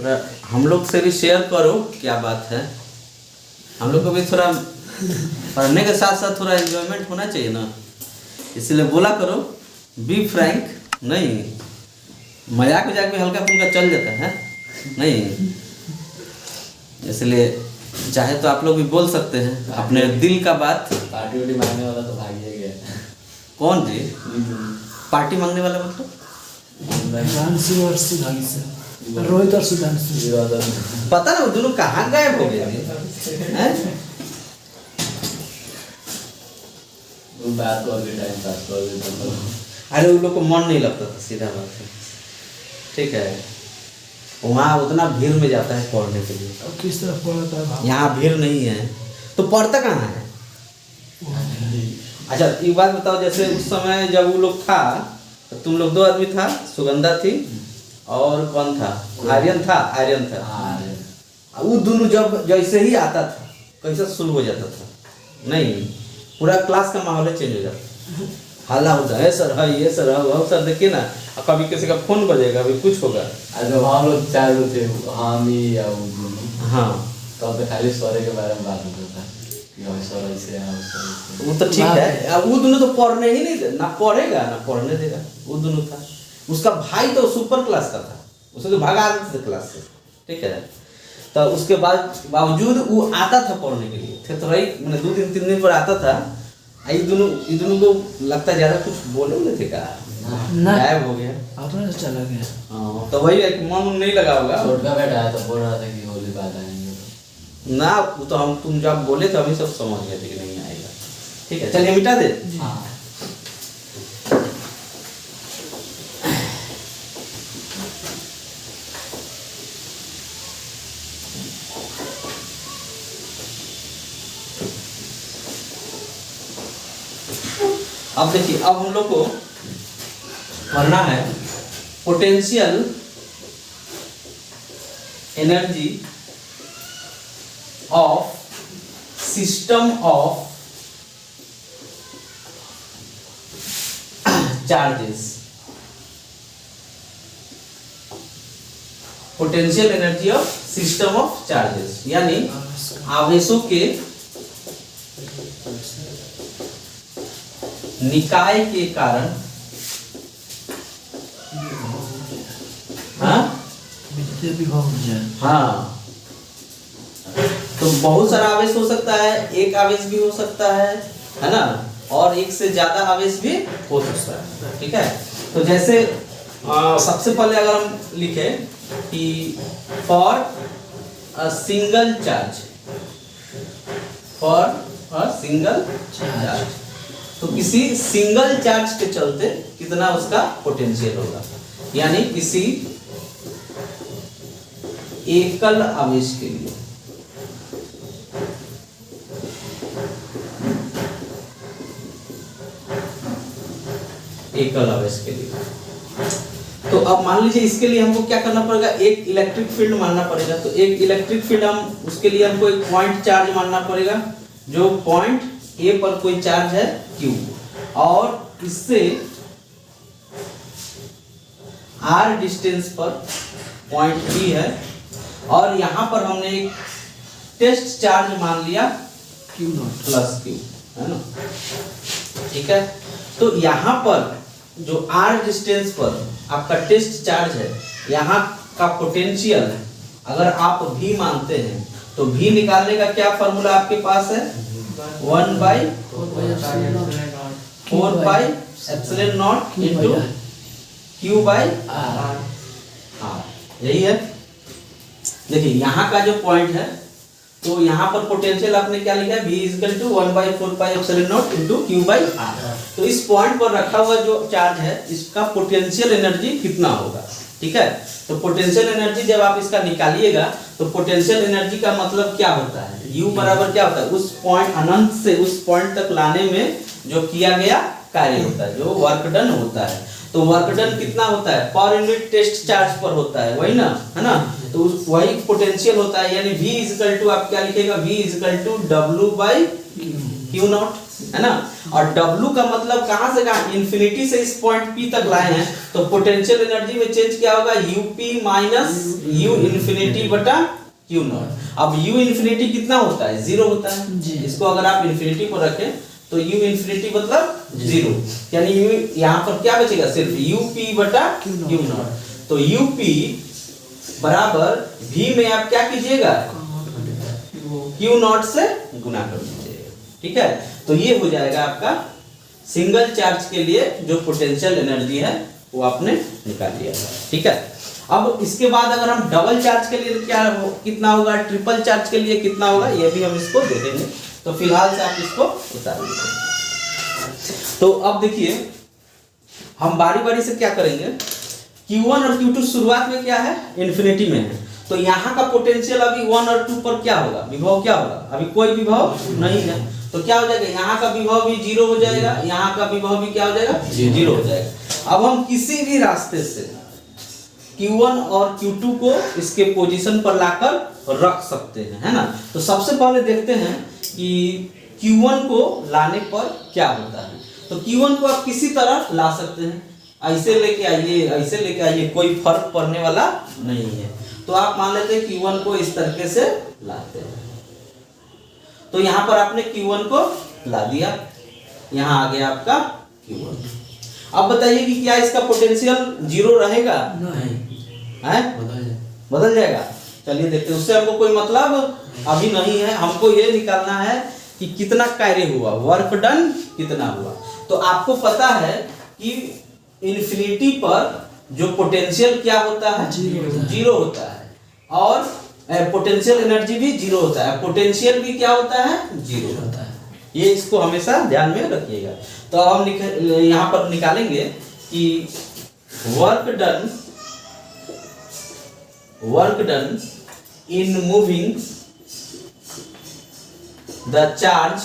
थोड़ा हम लोग से भी शेयर करो, क्या बात है। हम लोग को भी थोड़ा पढ़ने के साथ साथ थोड़ा एंजॉयमेंट होना चाहिए ना, इसलिए बोला करो बी फ्रैंक। नहीं, मजाक भी हल्का फुल्का चल जाता है नहीं, इसलिए चाहे तो आप लोग भी बोल सकते हैं अपने दिल का बात। पार्टी वार्टी मांगने वाला तो भाग ही गया। कौन जी पार्टी मांगने वाला मतलब? रोहित और सुधांशु। पता ना वो दोनों कहाँ गायब हो गए हैं? बात कर के टाइम पास कर देता था। अरे उन लोग को मन नहीं लगता था, सीधा बात है। ठीक है, वहाँ उतना भीड़ में जाता है पढ़ने के लिए। अब किस तरह पढ़ता है? यहाँ भीड़ नहीं है तो पढ़ता कहाँ है? अच्छा एक बात बताओ, जैसे उस समय जब वो लोग था तो तुम लोग दो आदमी था, सुगंधा थी और कौन था? आर्यन था। वो दोनों जब जैसे ही आता था कैसा शुरू हो जाता था, नहीं पूरा क्लास का माहौल चेंज हो जाता, हल्ला हो जाए सर है ये सर है वो सर। देखिए ना, कभी किसी का फोन बजेगा, अभी कुछ होगा। जब हम लोग चार लोग थे, हम ही या वो दोनों, हाँ तब तो खाली सौरे के बारे में बात होता था कि हम सौर ऐसे हैं, हम सौर ऐसे हैं। वो तो ठीक है। अब वो दोनों तो पढ़ने ही नहीं दे, ना पढ़ेगा ना पढ़ने देगा। वो दोनों था, उसका भाई तो सुपर क्लास का था, उसे तो भगा देते थे क्लास से। ठीक है, तो उसके बाद बावजूद वो आता था पढ़ने के लिए, थे तो रही मैंने 2-3 दिन पर आता था। ये दोनों को लगता ज्यादा कुछ बोले थे का ना, गायब हो गया। अपने से चला गया। हाँ, तो वही है कि मन नहीं लगा होगा। छोटका बेटा आया तो बोल रहा था कि होली बाद आएंगे तो। ना वो तो तुम जब बोले तो हम सब समझ गए थे कि नहीं आएगा। ठीक है, चलिए मिटा दे। हाँ अब देखिए, अब हम लोग को करना है potential energy of system of charges. Potential energy of system of charges यानी आवेशों के निकाय के कारण, हाँ विद्युतीय विभव ऊर्जा। हाँ, तो बहुत सारा आवेश हो सकता है, एक आवेश भी हो सकता है ना, और एक से ज्यादा आवेश भी हो सकता है। ठीक है, तो जैसे सबसे पहले अगर हम लिखे कि for a single charge, for a single charge, तो किसी सिंगल चार्ज के चलते कितना उसका पोटेंशियल होगा, यानी किसी एकल आवेश के लिए। एकल आवेश के लिए तो अब मान लीजिए इसके लिए हमको क्या करना पड़ेगा, एक इलेक्ट्रिक फील्ड मानना पड़ेगा। तो एक इलेक्ट्रिक फील्ड हम उसके लिए हमको एक पॉइंट चार्ज मानना पड़ेगा, जो पॉइंट ए पर कोई चार्ज है Q, और इससे R डिस्टेंस पर पॉइंट B है, और यहाँ पर हमने एक टेस्ट चार्ज मान लिया Q नॉट प्लस Q, है ना। ठीक है, तो यहाँ पर जो R डिस्टेंस पर आपका टेस्ट चार्ज है, यहाँ का पोटेंशियल अगर आप V मानते हैं तो V निकालने का क्या फॉर्मूला आपके पास है? 1/4π into Q/R। हाँ, यही है। देखिए यहाँ का जो पॉइंट है, तो यहाँ पर पोटेंशियल आपने क्या लिखा है? V = 1/4πε0 into Q/R। तो इस पॉइंट पर रखा हुआ जो चार्ज है, इसका पोटेंशियल एनर्जी कितना होगा? ठीक है, तो पोटेंशियल एनर्जी जब आप इसका निकालिएगा तो पोटेंशियल एनर्जी का मतलब क्या होता है? U बराबर क्या होता है? उस पॉइंट अनंत से उस पॉइंट तक लाने में जो किया गया कार्य होता है, जो वर्क डन होता है। तो वर्क डन कितना होता है? पर यूनिट टेस्ट चार्ज पर होता है, वही ना, है ना। तो वही पोटेंशियल होता है, यानी V = आप क्या लिखेगा? V = W/Q। Q नॉट, है ना। और W का मतलब कहां से कहां, इन्फिनिटी से इस पॉइंट P तक लाए हैं, तो पोटेंशियल एनर्जी में चेंज क्या होगा, UP माइनस U इन्फिनिटी बटा Q नॉट। अब U इन्फिनिटी कितना होता है, 0 होता है जी। इसको अगर आप इन्फिनिटी पर रखें तो U इन्फिनिटी मतलब 0, यानी U यहाँ पर क्या बचेगा, सिर्फ UP बटा Q नॉट। तो UP बराबर V में आप क्या कीजिएगा, Q नॉट से गुना कर दीजिएगा, ठीक है। तो ये हो जाएगा आपका सिंगल चार्ज के लिए जो पोटेंशियल एनर्जी है वो आपने निकाल लिया, ठीक है। अब इसके बाद अगर हम डबल चार्ज के लिए क्या कितना होगा, ट्रिपल चार्ज के लिए कितना होगा, ये भी हम इसको देखेंगे। तो फिलहाल से आप इसको उतार लीजिए। तो अब देखिए हम बारी बारी से क्या करेंगे, Q1 और Q2 शुरुआत में क्या है, इन्फिनिटी में है, तो यहाँ का पोटेंशियल अभी 1 और 2 पर क्या होगा, विभव क्या होगा, अभी कोई विभव नहीं है, तो क्या हो जाएगा, यहाँ का विभव भी 0 हो जाएगा, यहाँ का विभव भी क्या हो जाएगा, 0 हो जाएगा। अब हम किसी भी रास्ते से Q1 और Q2 को इसके पोजीशन पर लाकर रख सकते हैं, है ना। तो सबसे पहले देखते हैं कि Q1 को लाने पर क्या होता है। तो Q1 को आप किसी तरह ला सकते हैं, ऐसे लेके आइए, ऐसे लेके आइए, कोई फर्क पड़ने वाला नहीं है। तो आप मान लेते हैं Q1 को इस तरीके से लाते हैं, तो यहाँ पर आपने Q1 को ला दिया, यहाँ आ गया आपका Q1। अब बताइए कि क्या इसका पोटेंशियल 0 रहेगा, नहीं, है बदल जाएगा। चलिए देखते हैं, उससे हमको कोई मतलब अभी नहीं है, हमको ये निकालना है कि कितना कार्य हुआ, वर्क डन कितना हुआ। तो आपको पता है कि इन्फिनिटी पर जो पोटेंशियल क्या होता है, 0 होता है, और पोटेंशियल एनर्जी भी 0 होता है, पोटेंशियल भी क्या होता है, 0 होता है। ये इसको हमेशा ध्यान में रखिएगा। तो अब हम यहाँ पर निकालेंगे कि work done in moving the charge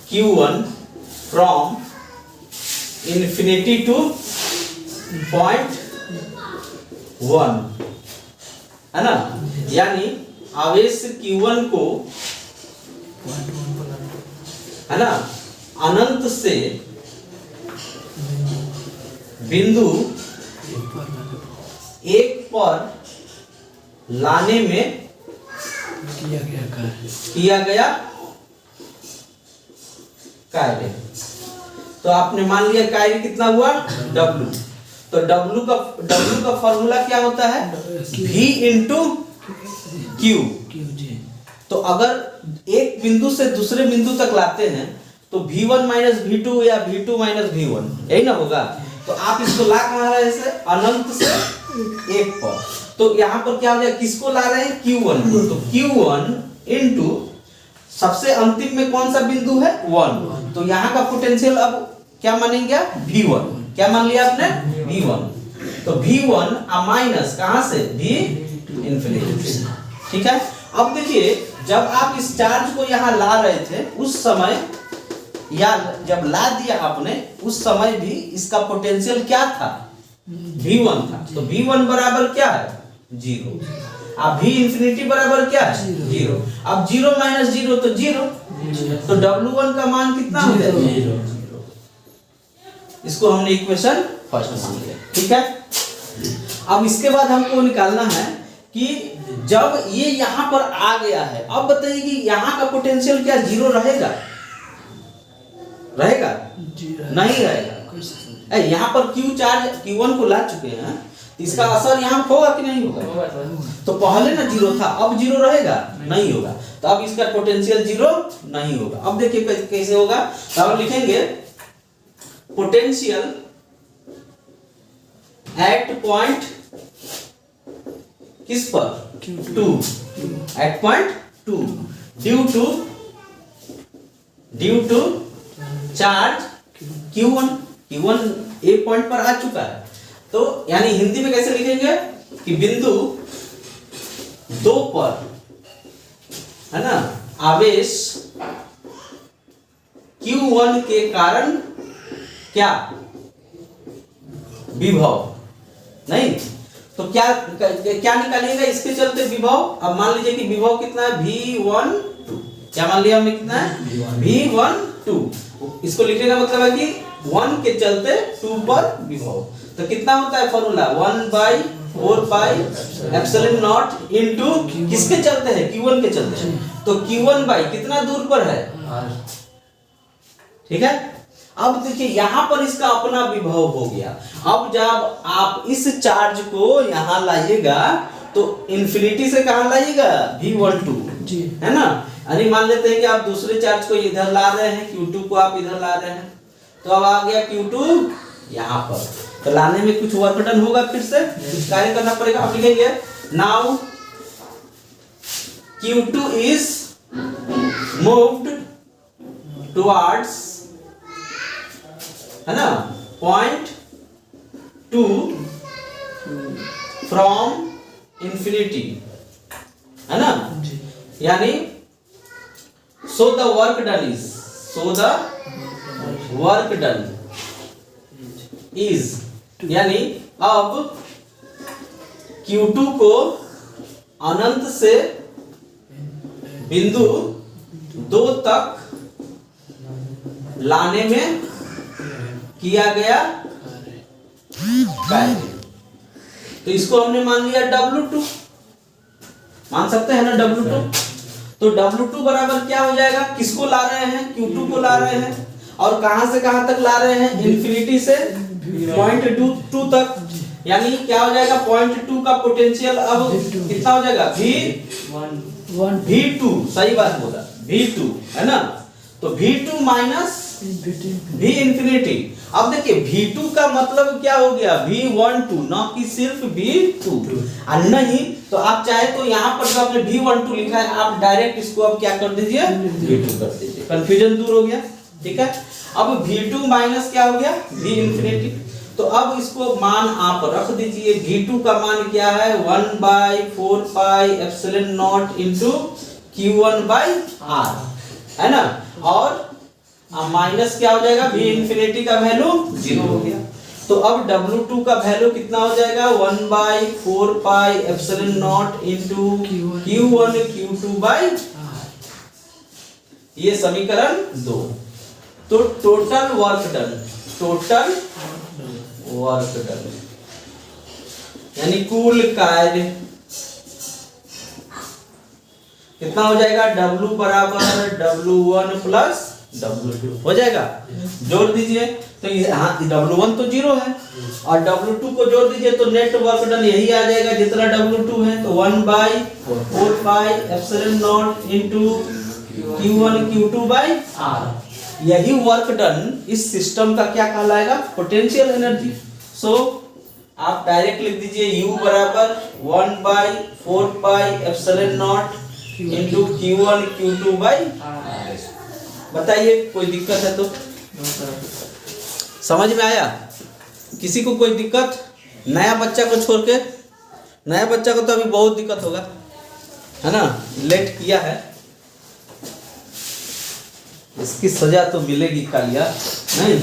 Q1 from infinity to point 1, है ना। यानी आवेश Q1 को, है ना, अनंत से बिंदु 1 पर लाने में किया गया कार्य। तो आपने मान लिया कार्य कितना हुआ, W। तो W का फॉर्मूला क्या होता है, V इंटू Q। तो अगर एक बिंदु से दूसरे बिंदु तक लाते हैं तो V1 माइनस V2 या V2 माइनस V1, यही ना होगा। तो आप इसको ला कहाँ रहे हैं, अनंत से 1 पर। तो यहाँ पर क्या हो जाएगा, किसको ला रहे हैं, Q1 को। तो Q1 इंटू सबसे अंतिम में कौन सा बिंदु है, 1। तो यहाँ का पोटेंशियल अब क्या मानेंगे, V1। क्या मान लिया आपने, V1। तो V1 माइनस कहां से, V इन्फिनिटी से, ठीक है। अब देखिए जब आप इस चार्ज को यहाँ ला रहे थे उस समय, या जब ला दिया आपने उस समय भी इसका पोटेंशियल क्या था, V1 था। तो V1 बराबर क्या है, 0। अब V इन्फिनिटी बराबर क्या है, 0। अब 0 माइनस 0 तो 0, तो W1 का मान कितना हो गया, 0। इसको हमने इक्वेशन फर्स्ट मान लिया, ठीक है। अब इसके बाद हमको निकालना है कि जब ये यहाँ पर आ गया है, अब बताइए कि यहाँ का पोटेंशियल क्या 0 रहेगा, रहेगा नहीं रहेगा। यहाँ पर Q चार्ज Q1 को ला चुके हैं, इसका असर यहाँ होगा कि नहीं होगा। तो पहले ना 0 था, अब 0 रहेगा, नहीं होगा। तो अब इसका पोटेंशियल 0 नहीं होगा। अब देखिए कैसे होगा, तो हम लिखेंगे पोटेंशियल एट पॉइंट किस पर, 2, eight point 2 due to charge Q1 एक पॉइंट पर आ चुका है। तो यानी हिंदी में कैसे लिखेंगे कि बिंदु 2 पर, है ना, आवेश Q1 के कारण क्या, विभव नहीं। तो क्या निकालिएगा इसके चलते विभव। अब मान लीजिए कि विभव कितना है, V1 क्या मान लिया हमने कितना है V12। इसको लिखने का मतलब है कि 1 के चलते 2 पर विभव। तो कितना होता है formula 1/4 pi epsilon not into किसके चलते हैं Q1 के चलते हैं। तो Q1 बाई कितना दूर पर है, ठीक है। अब देखिए यहां पर इसका अपना विभव हो गया। अब जब आप इस चार्ज को यहां लाइएगा तो इन्फिनिटी से कहां लाइएगा V12 जी है ना। यानी मान लेते हैं कि आप दूसरे चार्ज को इधर ला रहे हैं, Q2 को आप इधर ला रहे हैं, तो अब आ गया Q2 यहां पर। तो लाने में कुछ वर्क डन होगा, फिर से कार्य करना पड़ेगा। आप लिखेंगे now Q2 is moved towards, है ना, पॉइंट 2 फ्रॉम इंफिनिटी, है ना। यानी so the work done is, यानी अब Q2 को अनंत से बिंदु 2 तक लाने में किया गया कार्य। तो इसको हमने मान लिया W2, मान सकते हैं ना W2। तो W2 बराबर क्या हो जाएगा, किसको ला रहे हैं Q2 को ला रहे हैं, और कहां से कहां तक ला रहे हैं इंफिनिटी से पॉइंट 2 तक। यानी क्या हो जाएगा पॉइंट 2 का पोटेंशियल अब कितना हो जाएगा V2, सही बात बोला V2, है ना। तो V2 माइनस V इंफिनिटी। अब देखिए V2 का मतलब क्या हो गया V12, ना कि सिर्फ V2। और नहीं तो आप चाहे तो यहाँ पर जो आपने V12 लिखा है आप डायरेक्ट इसको अब क्या कर दीजिए V2 कर दीजिए, कंफ्यूजन दूर हो गया, ठीक है। अब V2 माइनस क्या हो गया V इंफिनिटी। तो अब इसको मान आप रख दीजिए, V2 का मान क्या है 1/4 pi epsilon not into Q1/R, है ना। और माइनस क्या हो जाएगा V इंफिनिटी का वैल्यू 0 हो गया। तो अब W2 का वैल्यू कितना हो जाएगा 1/4 pi epsilon not into Q1 Q2/R, ये समीकरण 2। तो टोटल वर्क डन यानी कुल कार्य कितना हो जाएगा W बराबर W1 प्लस W2 हो जाएगा। जोड़ दीजिए तो यहाँ W1 तो 0 है और W2 को जोड़ दीजिए तो नेट वर्क डन यही आ जाएगा जितना W2 है। तो 1/4 pi epsilon not into Q1 Q2/R, यही वर्क डन इस सिस्टम का क्या कहलाएगा पोटेंशियल एनर्जी। सो आप डायरेक्ट लिख दीजिए U बराबर 1/4 pi epsilon not into Q1 Q2/R। बताइए कोई दिक्कत है तो, समझ में आया किसी को कोई दिक्कत? नया बच्चा को छोड़ के, नया बच्चा को तो अभी बहुत दिक्कत होगा, है ना, लेट किया है, इसकी सजा तो मिलेगी कालिया नहीं।